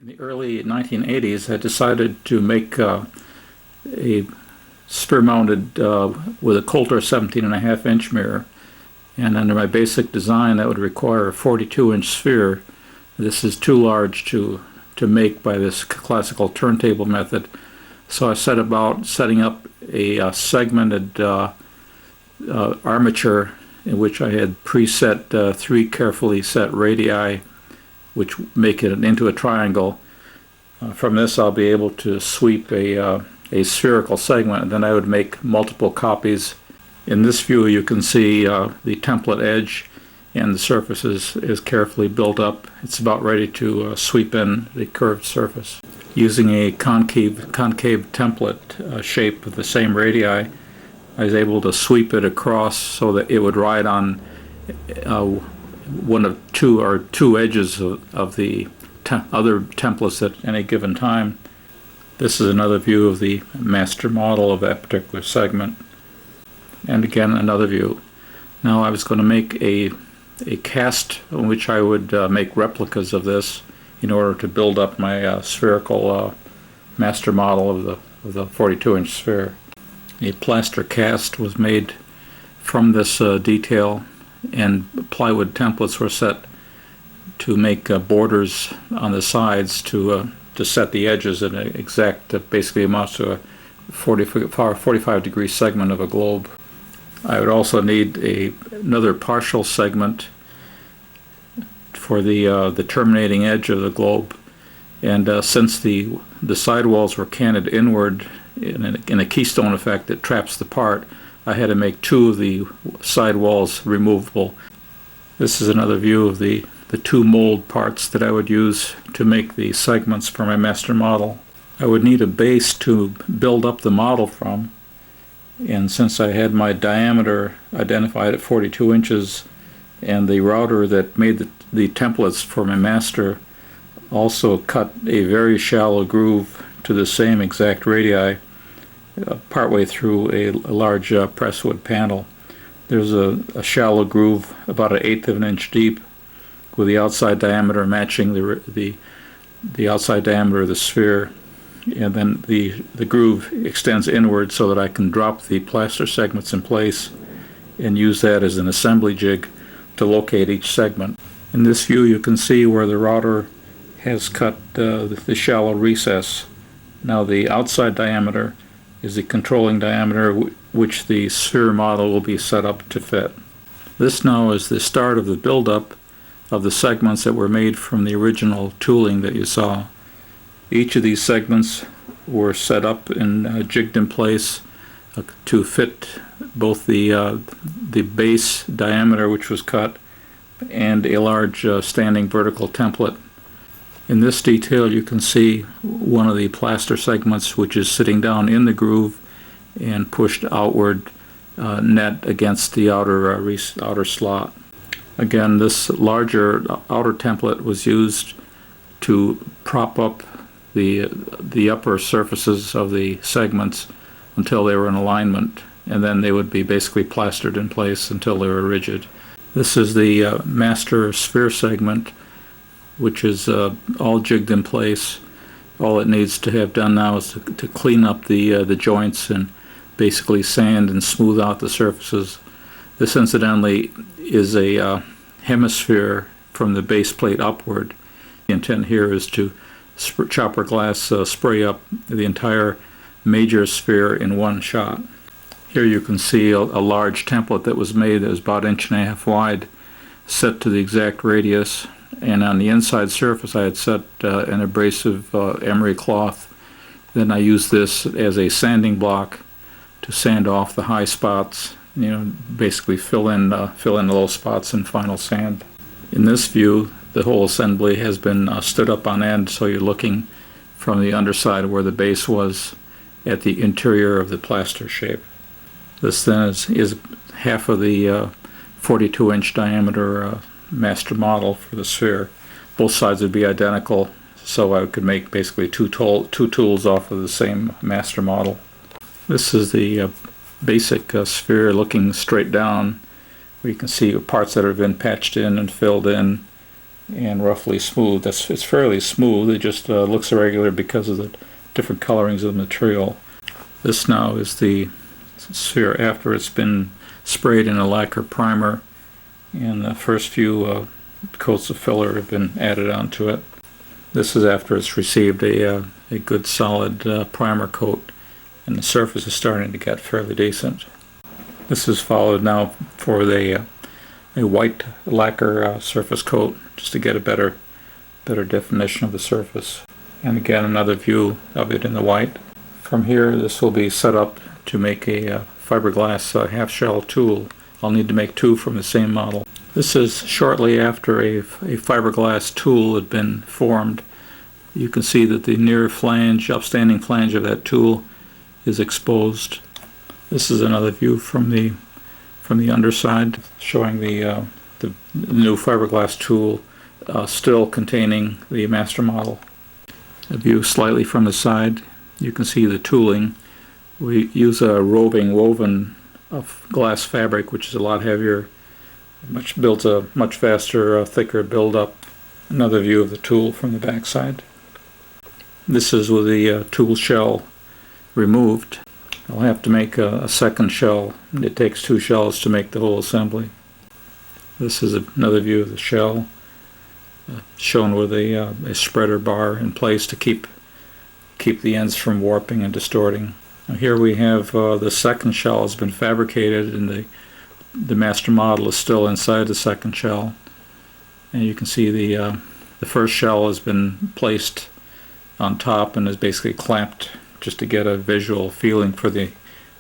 In the early 1980s, I decided to make a sphere-mounted with a Coulter 17.5-inch mirror, and under my basic design that would require a 42-inch sphere. This is too large to make by this classical turntable method, so I set about setting up a segmented armature in which I had preset 3 carefully set radii which make it into a triangle. From this I'll be able to sweep a spherical segment, and then I would make multiple copies. In this view you can see the template edge and the surface is carefully built up. It's about ready to sweep in the curved surface. Using a concave template shape with the same radii, I was able to sweep it across so that it would ride on one of two edges of the other templates at any given time. This is another view of the master model of that particular segment, and again another view. Now I was going to make a cast in which I would make replicas of this in order to build up my spherical master model of the 42-inch sphere. A plaster cast was made from this detail, and plywood templates were set to make borders on the sides to set the edges in an exact, basically amounts to a 45-degree segment of a globe. I would also need another partial segment for the terminating edge of the globe, and since the sidewalls were canted inward in a keystone effect that traps the part, I had to make 2 of the sidewalls removable. This is another view of the 2 mold parts that I would use to make the segments for my master model. I would need a base to build up the model from, and since I had my diameter identified at 42 inches and the router that made the templates for my master also cut a very shallow groove to the same exact radii partway through a large presswood panel. There's a shallow groove about 1/8 of an inch deep, with the outside diameter matching the outside diameter of the sphere, and then the groove extends inward so that I can drop the plaster segments in place and use that as an assembly jig to locate each segment. In this view you can see where the router has cut the shallow recess. Now the outside diameter is the controlling diameter which the sphere model will be set up to fit. This now is the start of the buildup of the segments that were made from the original tooling that you saw. Each of these segments were set up and jigged in place to fit both the base diameter which was cut and a large standing vertical template. In this detail you can see one of the plaster segments which is sitting down in the groove and pushed outward net against the outer slot. Again, this larger outer template was used to prop up the upper surfaces of the segments until they were in alignment, and then they would be basically plastered in place until they were rigid. This is the master sphere segment, which is all jigged in place. All it needs to have done now is to clean up the joints and basically sand and smooth out the surfaces. This incidentally is a hemisphere from the base plate upward. The intent here is to chopper glass spray up the entire major sphere in one shot. Here you can see a large template that was made that was about 1.5 inches wide, set to the exact radius, and on the inside surface I had set an abrasive emery cloth. Then I used this as a sanding block to sand off the high spots, basically fill in the low spots and final sand. In this view the whole assembly has been stood up on end, so you're looking from the underside where the base was at the interior of the plaster shape. This then is half of the 42-inch diameter master model for the sphere. Both sides would be identical, so I could make basically two tools off of the same master model. This is the basic sphere looking straight down, where you can see parts that have been patched in and filled in, and roughly smooth. It's fairly smooth. It just looks irregular because of the different colorings of the material. This now is the sphere after it's been sprayed in a lacquer primer, and the first few coats of filler have been added onto it. This is after it's received a good solid primer coat, and the surface is starting to get fairly decent. This is followed now for a white lacquer surface coat, just to get a better definition of the surface. And again, another view of it in the white. From here, this will be set up to make a fiberglass half shell tool. I'll need to make two from the same model. This is shortly after a fiberglass tool had been formed. You can see that the near flange, upstanding flange of that tool is exposed. This is another view from the underside, showing the new fiberglass tool still containing the master model. A view slightly from the side, you can see the tooling. We use a roving woven of glass fabric, which is a lot heavier, builds a much faster, thicker build-up. Another view of the tool from the back side. This is with the tool shell removed. I'll have to make a second shell. It takes two shells to make the whole assembly. This is another view of the shell, shown with a spreader bar in place to keep the ends from warping and distorting. Now here we have the second shell has been fabricated, and the master model is still inside the second shell. And you can see the first shell has been placed on top and is basically clamped just to get a visual feeling for the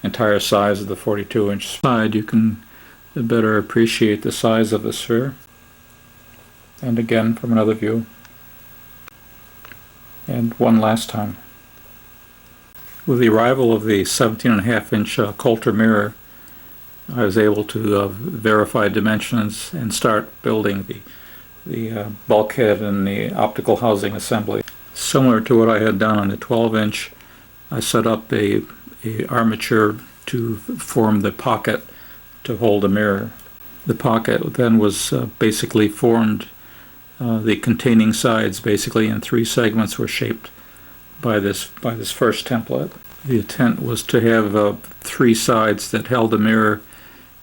entire size of the 42-inch side. You can better appreciate the size of the sphere. And again from another view. And one last time. With the arrival of the 17.5-inch Coulter mirror, I was able to verify dimensions and start building the bulkhead and the optical housing assembly. Similar to what I had done on the 12-inch, I set up a armature to form the pocket to hold the mirror. The pocket then was basically formed. The containing sides, basically in three segments, were shaped by this first template. The intent was to have three sides that held the mirror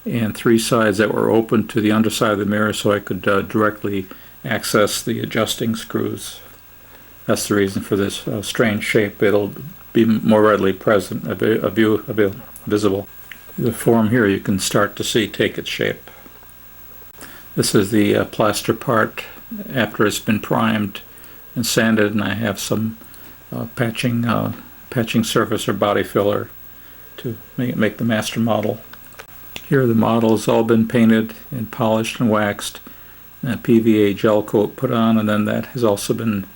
and three sides that were open to the underside of the mirror, so I could directly access the adjusting screws. That's the reason for this strange shape. It'll be more readily present, visible. The form here you can start to see take its shape. This is the plaster part after it's been primed and sanded, and I have some patching surface or body filler to make the master model. Here the model has all been painted and polished and waxed, and a PVA gel coat put on, and then that has also been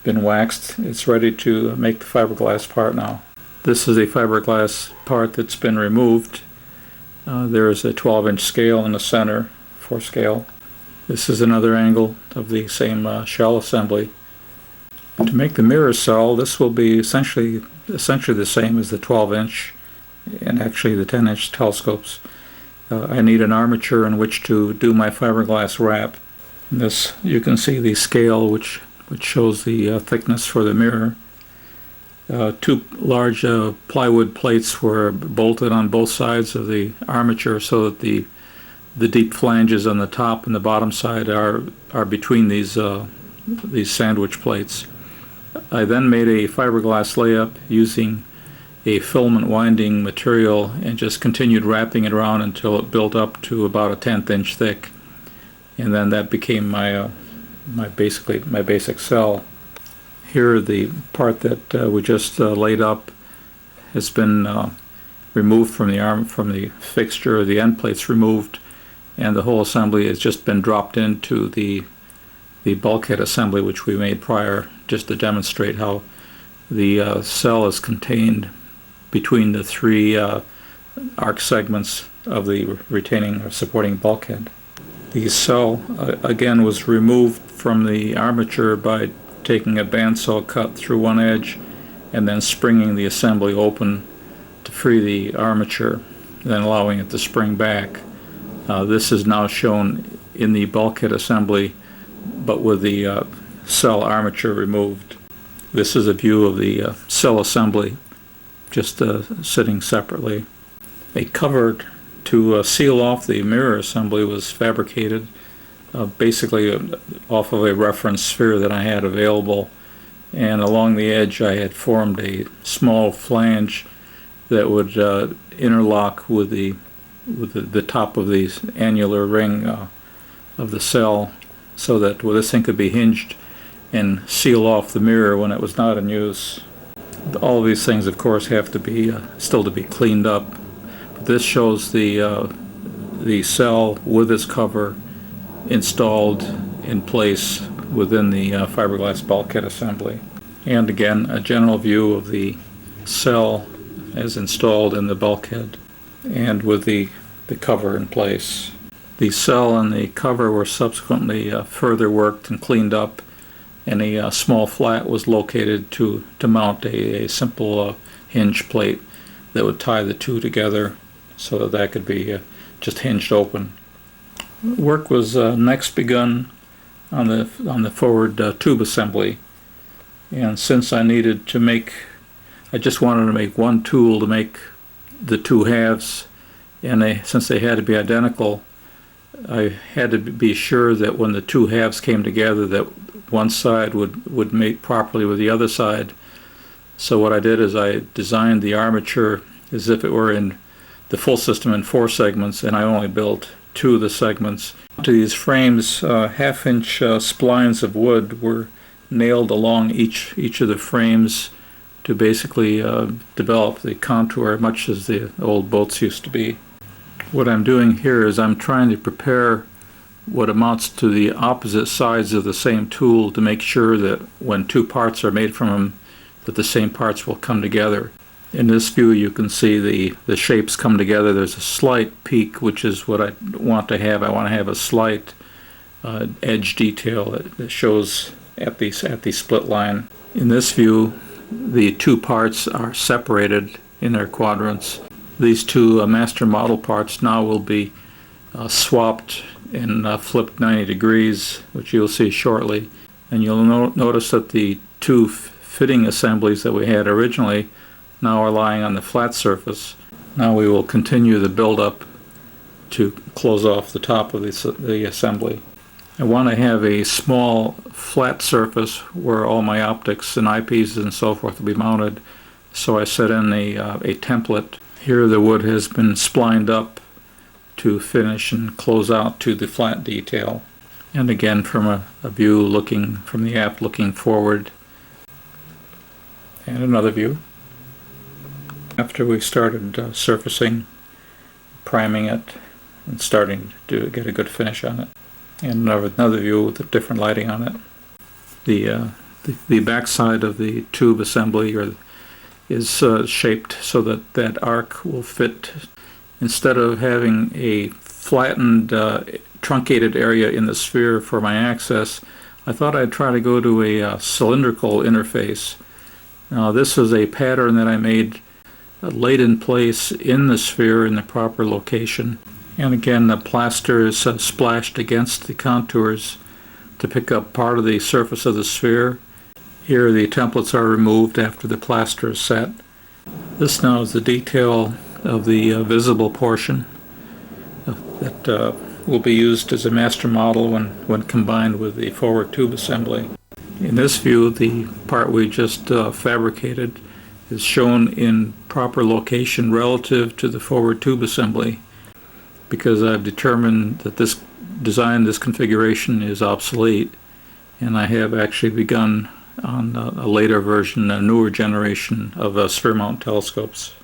waxed. It's ready to make the fiberglass part now. This is a fiberglass part that's been removed. There is a 12-inch scale in the center for scale. This is another angle of the same shell assembly. To make the mirror cell, this will be essentially the same as the 12-inch and actually the 10-inch telescopes. I need an armature in which to do my fiberglass wrap. This, you can see the scale which shows the thickness for the mirror. Two large plywood plates were bolted on both sides of the armature so that the deep flanges on the top and the bottom side are between these sandwich plates. I then made a fiberglass layup using a filament winding material and just continued wrapping it around until it built up to about a 1/10 inch thick, and then that became my basic cell. Here the part that we just laid up has been removed from the fixture. The end plate's removed, and the whole assembly has just been dropped into the bulkhead assembly which we made prior, just to demonstrate how the cell is contained between the three arc segments of the retaining or supporting bulkhead. The cell again was removed from the armature by taking a bandsaw cut through one edge and then springing the assembly open to free the armature, then allowing it to spring back. This is now shown in the bulkhead assembly but with the cell armature removed. This is a view of the cell assembly, just sitting separately. A cover to seal off the mirror assembly was fabricated, basically off of a reference sphere that I had available, and along the edge I had formed a small flange that would interlock with the top of the annular ring of the cell, so that this thing could be hinged and seal off the mirror when it was not in use. All of these things, of course, have to be still to be cleaned up. But this shows the cell with its cover installed in place within the fiberglass bulkhead assembly. And again, a general view of the cell as installed in the bulkhead and with the cover in place. The cell and the cover were subsequently further worked and cleaned up, and a small flat was located to mount a simple hinge plate that would tie the two together so that could be just hinged open. Work was next begun on the forward tube assembly, and since I just wanted to make one tool to make the two halves, and since they had to be identical, I had to be sure that when the two halves came together that one side would mate properly with the other side. So what I did is I designed the armature as if it were in the full system in 4 segments, and I only built 2 of the segments. To these frames, half-inch splines of wood were nailed along each of the frames to basically develop the contour, much as the old boats used to be. What I'm doing here is I'm trying to prepare what amounts to the opposite sides of the same tool to make sure that when 2 parts are made from them, that the same parts will come together. In this view you can see the shapes come together. There's a slight peak, which is what I want to have. I want to have a slight edge detail that shows at the split line. In this view, the 2 parts are separated in their quadrants. These 2 master model parts now will be swapped and flipped 90 degrees, which you'll see shortly. And you'll notice that the 2 fitting assemblies that we had originally now are lying on the flat surface. Now we will continue the build-up to close off the top of the assembly. I want to have a small flat surface where all my optics and eyepieces and so forth will be mounted, so I set in a template. Here the wood has been splined up to finish and close out to the flat detail. And again, from a view looking from the aft, looking forward. And another view. After we started surfacing, priming it, and starting to get a good finish on it. And another view with a different lighting on it. The backside of the tube assembly is shaped so that arc will fit. Instead of having a flattened, truncated area in the sphere for my access, I thought I'd try to go to a cylindrical interface. Now this is a pattern that I made laid in place in the sphere in the proper location. And again, the plaster is splashed against the contours to pick up part of the surface of the sphere. Here the templates are removed after the plaster is set. This now is the detail of the visible portion that will be used as a master model when combined with the forward tube assembly. In this view, the part we just fabricated is shown in proper location relative to the forward tube assembly, because I've determined that this configuration is obsolete, and I have actually begun on a later version, a newer generation of Spheremount telescopes.